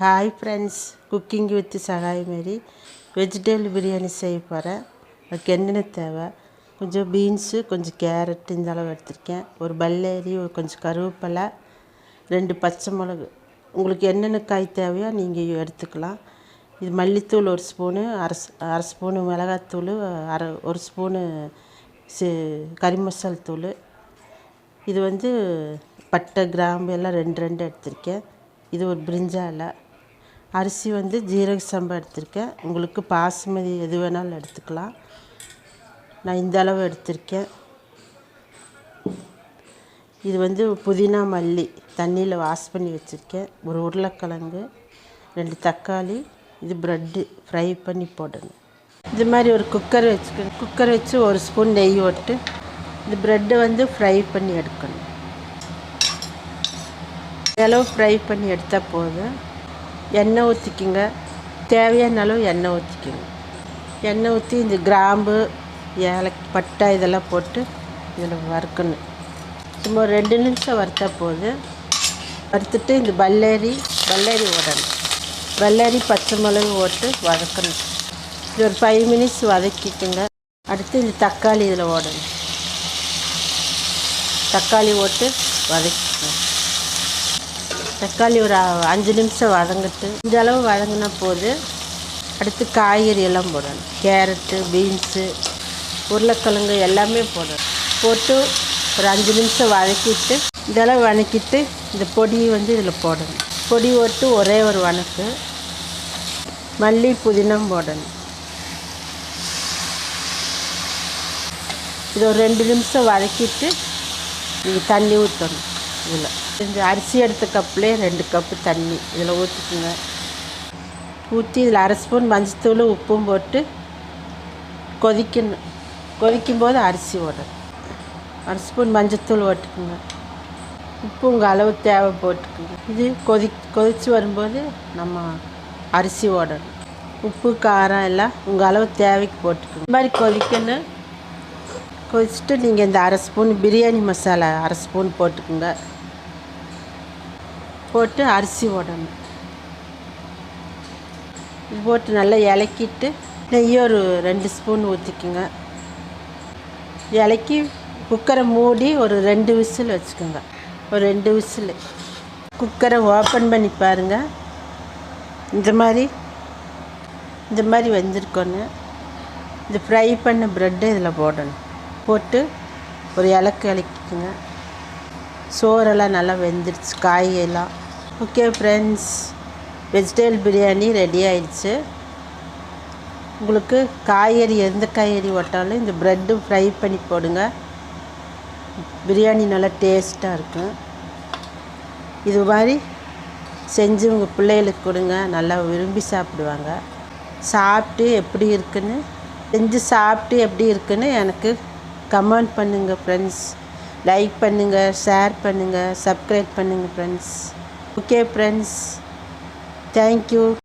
Hi friends, cooking with Sahai மாரி vegetable biryani செய்ய போகிறேன். அதுக்கு என்னென்ன தேவை? கொஞ்சம் பீன்ஸு, கொஞ்சம் கேரட்டு இந்த அளவு எடுத்திருக்கேன். ஒரு பல்லேரி, கொஞ்சம் கருவேப்பிலை, 2 பச்சை மிளகு. உங்களுக்கு என்னென்ன காய் தேவையோ நீங்கள் எடுத்துக்கலாம். இது மல்லித்தூள் 1 ஸ்பூனு, அரை ஸ்பூனு மிளகாத்தூள், ஒரு ஸ்பூனு கறி மசால் தூள். இது பட்டை கிராம்பு எல்லாம் 2 எடுத்திருக்கேன். இது ஒரு பிரிஞ்சாலை. அரிசி ஜீரக சம்பா எடுத்திருக்கேன். உங்களுக்கு பாசுமதி எது வேணாலும் எடுத்துக்கலாம். நான் இந்த அளவு எடுத்திருக்கேன். இது புதினா மல்லி தண்ணியில் வாஷ் பண்ணி வச்சுருக்கேன். ஒரு உருளைக்கிழங்கு, 2 தக்காளி. இது ப்ரெட்டு ஃப்ரை பண்ணி போடணும். இது மாதிரி ஒரு குக்கர் வச்சுக்கணும். குக்கர் வச்சு 1 ஸ்பூன் நெய் விட்டு இந்த ப்ரெட்டை ஃப்ரை பண்ணி எடுக்கணும். அளவு ஃப்ரை பண்ணி எடுத்தால் போதும். எண்ணெய் ஊற்றிக்கிங்க. தேவையான அளவு எண்ணெய் ஊற்றிக்கிங்க. எண்ணெய் ஊற்றி இந்த கிராம்பு, ஏலக்காய், பட்டை இதெல்லாம் போட்டு இதில் வறுக்கணும். சும்மா 2 நிமிஷம் வறுத்தா போதும். வறுத்துட்டு இந்த பல்லேரி ஓடணும். பல்லேரி பச்சை மிளகு போட்டு வதக்கணும். இது ஒரு 5 மினிட்ஸ் வதக்கிக்குங்க. அடுத்து இந்த தக்காளி இதில் ஓடணும். தக்காளி போட்டு வதக்கிக்கணும். தக்காளி ஒரு 5 நிமிஷம் வதங்கிட்டு இந்த அளவு வதங்கினா போது. அடுத்து காய்கறி எல்லாம் போடணும். கேரட்டு, பீன்ஸு, உருளைக்கிழங்கு எல்லாமே போடணும். போட்டு ஒரு 5 நிமிஷம் வதக்கிட்டு இந்த அளவு வதக்கிட்டு இந்த பொடி இதில் போடணும். பொடி போட்டு ஒரே ஒரு வதக்கு. மல்லி, புதினா போடணும். இது ஒரு 2 நிமிஷம் வதக்கிட்டு நீங்கள் தண்ணி ஊற்றணும். இதில் இந்த அரிசி எடுத்த கப்புலேயே 2 கப்பு தண்ணி இதில் ஊற்றிக்குங்க. ஊற்றி இதில் அரை ஸ்பூன் மஞ்சத்தூள், உப்பும் போட்டு கொதிக்கணும். கொதிக்கும்போது அரிசி ஓடணும். அரை ஸ்பூன் மஞ்சத்தூள் போட்டுக்குங்க. உப்பு உங்கள் அளவு தேவை போட்டுக்குங்க. இது கொதித்து வரும்போது நம்ம அரிசி ஓடணும். உப்பு, காரம் எல்லாம் உங்கள் அளவு தேவைக்கு போட்டுக்குங்க. இந்த மாதிரி கொதிக்கணும். கொதிச்சுட்டு நீங்கள் இந்த அரை ஸ்பூன் பிரியாணி மசாலா அரை ஸ்பூன் போட்டுக்குங்க. போட்டு அரிசி ஓடணும். இது போட்டு நல்லா இலக்கிட்டு நெய்யை ஒரு 2 ஸ்பூன் ஊற்றிக்குங்க. இலக்கி குக்கரை மூடி ஒரு 2 விசில் வச்சுக்கோங்க. ஒரு 2 விசில். குக்கரை ஓப்பன் பண்ணி பாருங்கள். இந்த மாதிரி வெந்திருக்கணும். இந்த ஃப்ரை பண்ண ப்ரெட்டை இதில் போடணும். போட்டு ஒரு இலக்கிக்குங்க. சோறெல்லாம் நல்லா வெந்துருச்சு, காயெல்லாம். Okay friends, vegetable biryani ready ஆயிடுச்சு. உங்களுக்கு காய்கறி எந்த காய்கறி போட்டாலும் இந்த ப்ரெட்டு ஃப்ரை பண்ணி போடுங்க. பிரியாணி நல்லா டேஸ்ட்டாக இருக்கும். இது மாதிரி செஞ்சு உங்கள் பிள்ளைகளுக்கு கொடுங்க. நல்லா விரும்பி சாப்பிடுவாங்க. சாப்பிட்டு எப்படி இருக்குன்னு எனக்கு கமெண்ட் பண்ணுங்கள் ஃப்ரெண்ட்ஸ். லைக் பண்ணுங்கள், ஷேர் பண்ணுங்கள், சப்ஸ்கிரைப் பண்ணுங்கள் ஃப்ரெண்ட்ஸ். Okay friends, thank you.